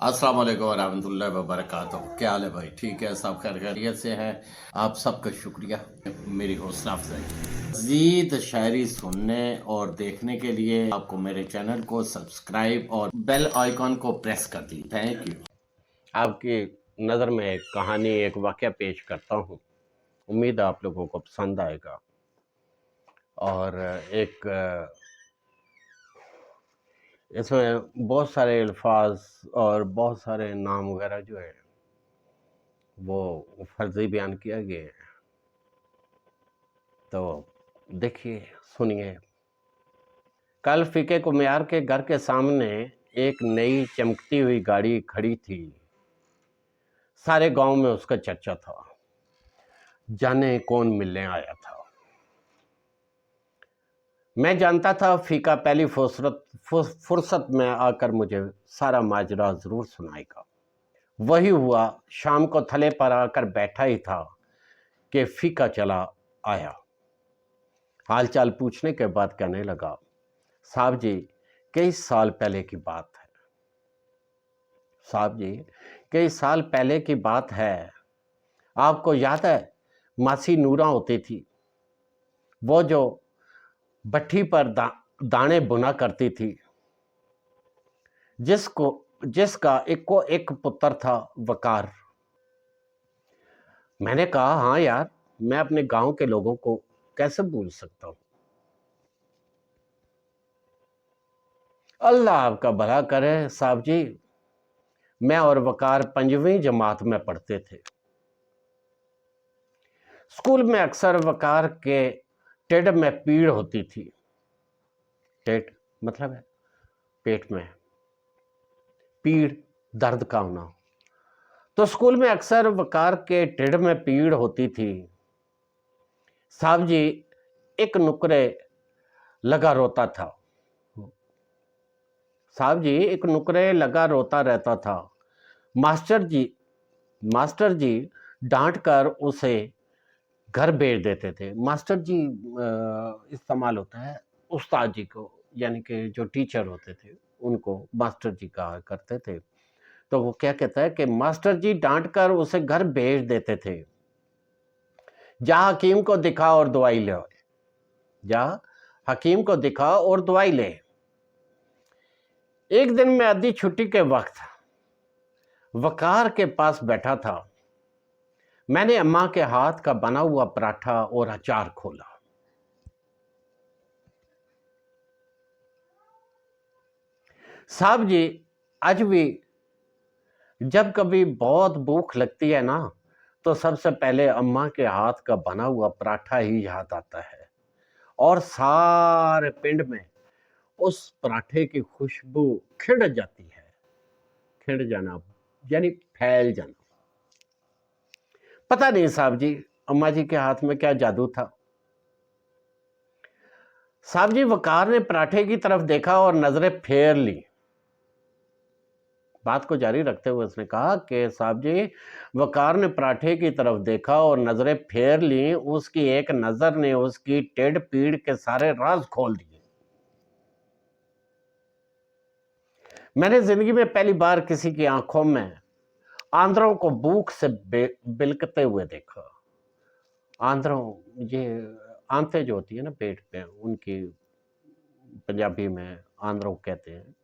अस्सलाम वालेकुम वरहमतुल्लाहि वबरकातुहू। क्या हाल है भाई? ठीक है, सब खैरियत से हैं। आप सबका शुक्रिया मेरी हौसला अफजाई। मज़ीद शायरी सुनने और देखने के लिए आपको मेरे चैनल को सब्सक्राइब और बेल आइकॉन को प्रेस कर दी। Thank you. आपकी नज़र में एक कहानी, एक वाक़या पेश करता हूँ। उम्मीद है आप लोगों को पसंद आएगा। और एक इसमें बहुत सारे अल्फाज और बहुत सारे नाम वगैरह जो है वो फर्जी बयान किया गया है। तो देखिए, सुनिए। कल फ़िके कुम्यार के घर के सामने एक नई चमकती हुई गाड़ी खड़ी थी। सारे गांव में उसका चर्चा था। जाने कौन मिलने आया था। मैं जानता था फीका पहली फुर्सत में आकर मुझे सारा माजरा जरूर सुनाएगा। वही हुआ। शाम को थले पर आकर बैठा ही था कि फीका चला आया। हालचाल पूछने के बाद कहने लगा, साहब जी, कई साल पहले की बात है। साहब जी, कई साल पहले की बात है। आपको याद है मासी नूरा होती थी, वो जो भट्ठी पर दाने बुना करती थी, जिसका एक को एक पुत्र था, वकार। मैंने कहा, हाँ यार, मैं अपने गांव के लोगों को कैसे भूल सकता हूं। अल्लाह आपका भला करे साहब जी। मैं और वकार 5वीं जमात में पढ़ते थे। स्कूल में अक्सर वकार के टेड में पीड़ होती थी। टेड मतलब है पेट में पीड़, दर्द का होना। तो स्कूल में अक्सर वकार के टेड में पीड़ होती थी। साहब जी एक नुकरे लगा रोता था। साहब जी एक नुकरे लगा रोता रहता था। मास्टर जी डांट कर उसे घर भेज देते थे। मास्टर जी इस्तेमाल होता है उस्ताद जी को, यानी कि जो टीचर होते थे उनको मास्टर जी कहा करते थे। तो वो क्या कहता है कि मास्टर जी डांट कर उसे घर भेज देते थे। जा हकीम को दिखा और दवाई ले। जा हकीम को दिखा और दवाई ले। एक दिन मैं आधी छुट्टी के वक्त वकार के पास बैठा था। मैंने अम्मा के हाथ का बना हुआ पराठा और अचार खोला। साहब जी, आज भी जब कभी बहुत भूख लगती है ना, तो सबसे पहले अम्मा के हाथ का बना हुआ पराठा ही याद आता है। और सारे पिंड में उस पराठे की खुशबू खिड़ जाती है। खिड़ जाना यानी फैल जाना। पता नहीं साहब जी, अम्मा जी के हाथ में क्या जादू था। साहब जी, वकार ने पराठे की तरफ देखा और नजरें फेर ली। बात को जारी रखते हुए उसने कहा कि साहब जी, वकार ने पराठे की तरफ देखा और नजरें फेर ली। उसकी एक नजर ने उसकी टेढ़ पीड़ के सारे राज खोल दिए। मैंने जिंदगी में पहली बार किसी की आंखों में आंद्रों को भूख से बिलकते हुए देखा। आंद्रों, ये आंतें जो होती है ना पेट पे, उनकी पंजाबी में आंद्रों कहते हैं।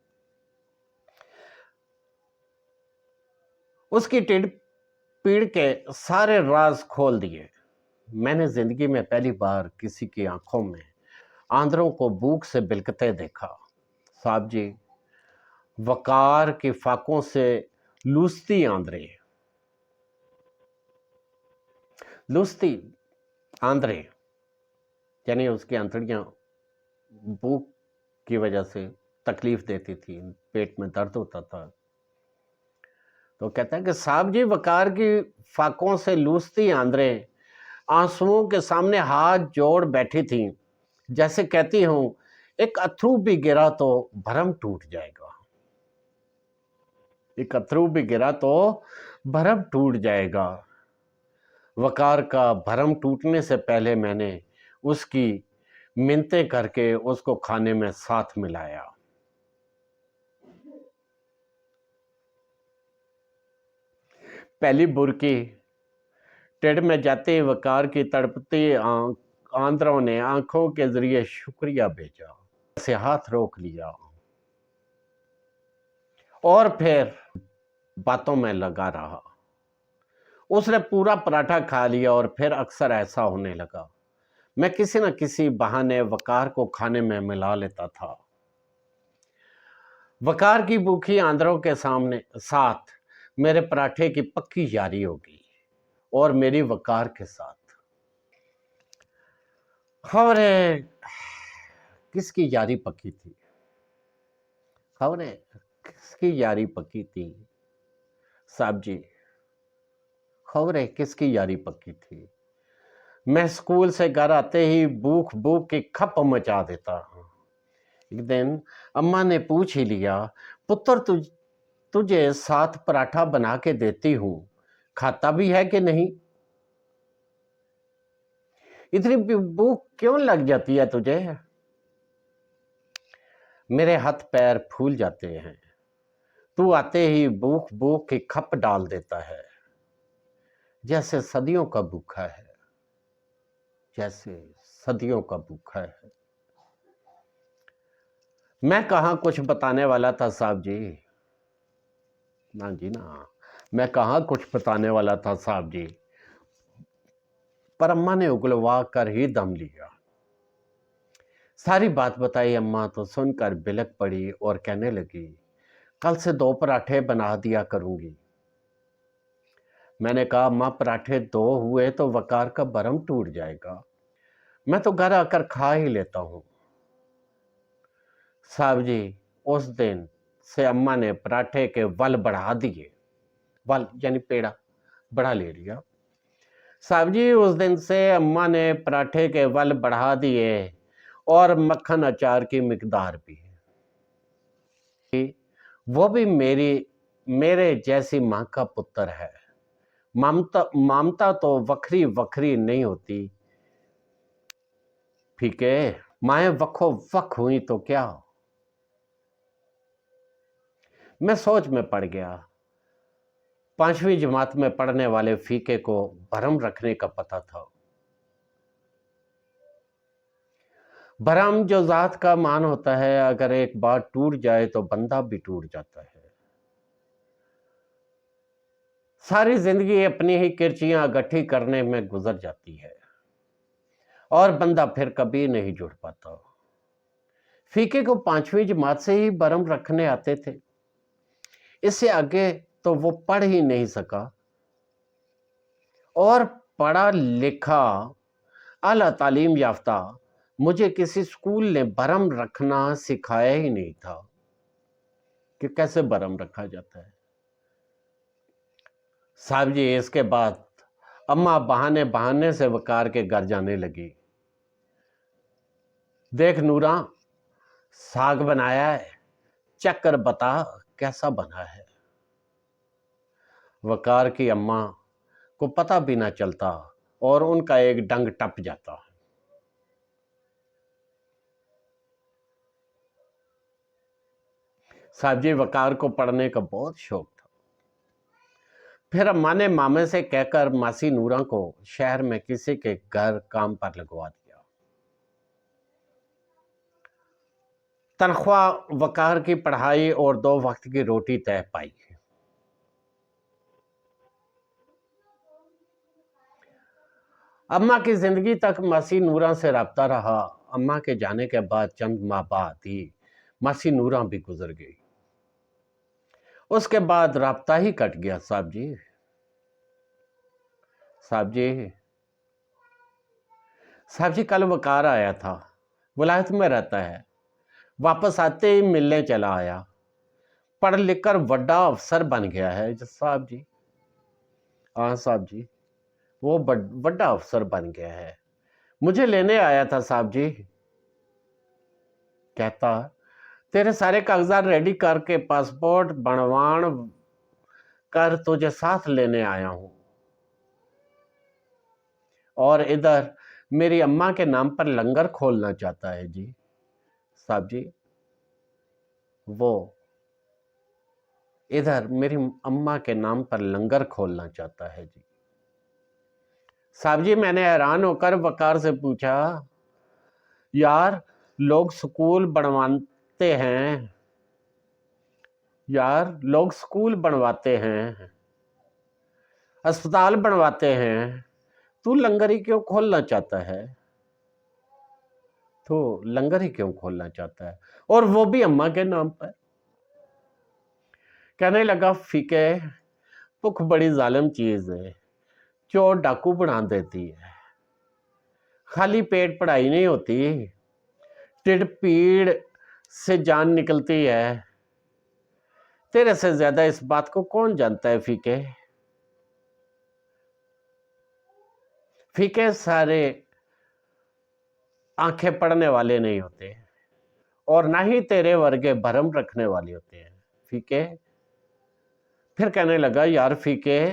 उसकी टेढ़ पीड़ के सारे राज खोल दिए। मैंने जिंदगी में पहली बार किसी की आंखों में आंद्रों को भूख से बिलकते देखा। साहब जी, वकार की फाकों से लूसती आंद्रे, लूसती आंद्रे यानी उसकी आंतड़ियां भूख की वजह से तकलीफ देती थी, पेट में दर्द होता था। तो कहता है कि साहब जी, वकार की फाकों से लूसती आंद्रे आंसुओं के सामने हाथ जोड़ बैठी थी, जैसे कहती हूं एक अथरू भी गिरा तो भरम टूट जाएगा। एक अथरू भी गिरा तो भरम टूट जाएगा। वकार का भरम टूटने से पहले मैंने उसकी मिन्नतें करके उसको खाने में साथ मिलाया। पहली बुरकी टेढ़ में जाते ही वकार की तड़पती आंद्रों ने आंखों के जरिए शुक्रिया भेजा, से हाथ रोक लिया और फिर बातों में लगा रहा। उसने पूरा पराठा खा लिया और फिर अक्सर ऐसा होने लगा। मैं किसी न किसी बहाने वकार को खाने में मिला लेता था। वकार की भूखी आंद्रों के साथ मेरे पराठे की पक्की यारी होगी और मेरी वकार के साथ। खबरें किसकी यारी पक्की थी? खबरें किसकी यारी पक्की थी साहब जी? खबरें किसकी यारी पक्की थी? मैं स्कूल से घर आते ही भूख भूख की खप मचा देता। एक दिन अम्मा ने पूछ ही लिया, पुत्र तुझे 7 पराठा बना के देती हूं, खाता भी है कि नहीं? इतनी भूख क्यों लग जाती है तुझे? मेरे हाथ पैर फूल जाते हैं। तू आते ही भूख भूख की खप डाल देता है, जैसे सदियों का भूखा है, जैसे सदियों का भूखा है। मैं कहाँ कुछ बताने वाला था साहब जी, ना जी ना, मैं कहाँ कुछ बताने वाला था साहब जी, पर अम्मा ने उगलवा कर ही दम लिया। सारी बात बताई अम्मा तो सुनकर बिलक पड़ी और कहने लगी, कल से 2 पराठे बना दिया करूंगी। मैंने कहा, अम्मा पराठे 2 हुए तो वकार का भरम टूट जाएगा, मैं तो घर आकर खा ही लेता हूं। साहब जी, उस दिन से अम्मा ने पराठे के वल बढ़ा दिए। वल यानी पेड़ा बढ़ा ले लिया। साहब जी, उस दिन से अम्मा ने पराठे के वल बढ़ा दिए और मक्खन अचार की मिकदार भी। वो भी मेरे जैसी मां का पुत्र है। ममता तो वखरी वखरी नहीं होती फीके, माएं वखो वख हुई तो क्या। मैं सोच में पड़ गया। 5वीं जमात में पढ़ने वाले फीके को भरम रखने का पता था। भरम जो जात का मान होता है, अगर एक बार टूट जाए तो बंदा भी टूट जाता है। सारी जिंदगी अपनी ही किरचियां गठी करने में गुजर जाती है और बंदा फिर कभी नहीं जुड़ पाता। फीके को 5वीं जमात से ही भरम रखने आते थे, इससे आगे तो वो पढ़ ही नहीं सका और पढ़ा लिखा आला तालीम याफ्ता मुझे किसी स्कूल ने भरम रखना सिखाया ही नहीं था कि कैसे भरम रखा जाता है। साहब जी, इसके बाद अम्मा बहाने बहाने से वकार के घर जाने लगी। देख नूरा, साग बनाया है, चख कर बता कैसा बना है। वकार की अम्मा को पता भी ना चलता और उनका एक डंग टप जाता। साहब जी, वकार को पढ़ने का बहुत शौक था। फिर अम्मा ने मामे से कहकर मासी नूरा को शहर में किसी के घर काम पर लगवा दिया। तनख्वाह वकार की पढ़ाई और 2 वक्त की रोटी तय पाई। अम्मा की जिंदगी तक मासी नूरा से राब्ता रहा। अम्मा के जाने के बाद चंद माह बाद ही मासी नूरा भी गुजर गई। उसके बाद राब्ता ही कट गया। साहब जी, साहब जी, साहब जी, कल वकार आया था, विलायत में रहता है, वापस आते ही मिलने चला आया। पढ़ लिख कर बड़ा अफसर बन गया है साहब जी। हाँ साहब जी, वो बड़ा अफसर बन गया है। मुझे लेने आया था साहब जी। कहता, तेरे सारे कागजात रेडी करके पासपोर्ट बनवाण कर तुझे साथ लेने आया हूं और इधर मेरी अम्मा के नाम पर लंगर खोलना चाहता है जी। साहब जी, वो इधर मेरी अम्मा के नाम पर लंगर खोलना चाहता है जी। साहब जी, मैंने हैरान होकर वकार से पूछा, यार लोग स्कूल बनवाते हैं, यार लोग स्कूल बनवाते हैं, अस्पताल बनवाते हैं, तू लंगर ही क्यों खोलना चाहता है? तो लंगर ही क्यों खोलना चाहता है, और वो भी अम्मा के नाम पर? कहने लगा, फीके, भुख बड़ी जालिम चीज है, चोर डाकू बना देती है, खाली पेट पढ़ाई नहीं होती, टिड पीड़ से जान निकलती है। तेरे से ज्यादा इस बात को कौन जानता है फीके? फीके सारे आंखें पड़ने वाले नहीं होते, और ना ही तेरे वर्गे भरम रखने वाले होते हैं फीके। फिर कहने लगा, यार फीके,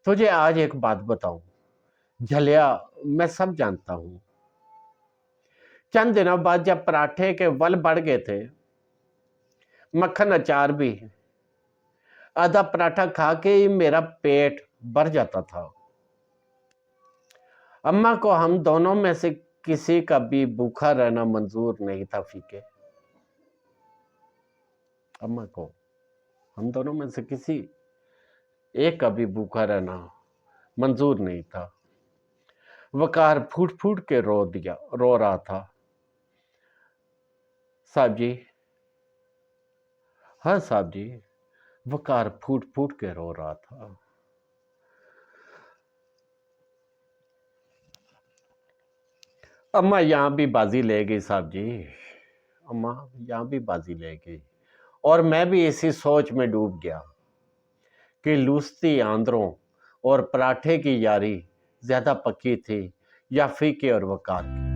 तुझे आज एक बात बताऊं, झलिया मैं सब जानता हूं। चंद दिनों बाद जब पराठे के वल बढ़ गए थे, मक्खन अचार भी, आधा पराठा खा के ही मेरा पेट भर जाता था। अम्मा को हम दोनों में से किसी का भी भूखा रहना मंजूर नहीं था फीके। अम्मा को हम दोनों में से किसी एक का भी भूखा रहना मंजूर नहीं था। वकार फूट फूट के रो रहा था। साहब जी, हाँ साहब जी, वकार फूट फूट के रो रहा था। अम्मा यहां भी बाजी ले गई साहब जी, अम्मा यहां भी बाजी ले गई, और मैं भी इसी सोच में डूब गया कि लूसती आंद्रों और पराठे की यारी ज्यादा पक्की थी या फीके और वकार की।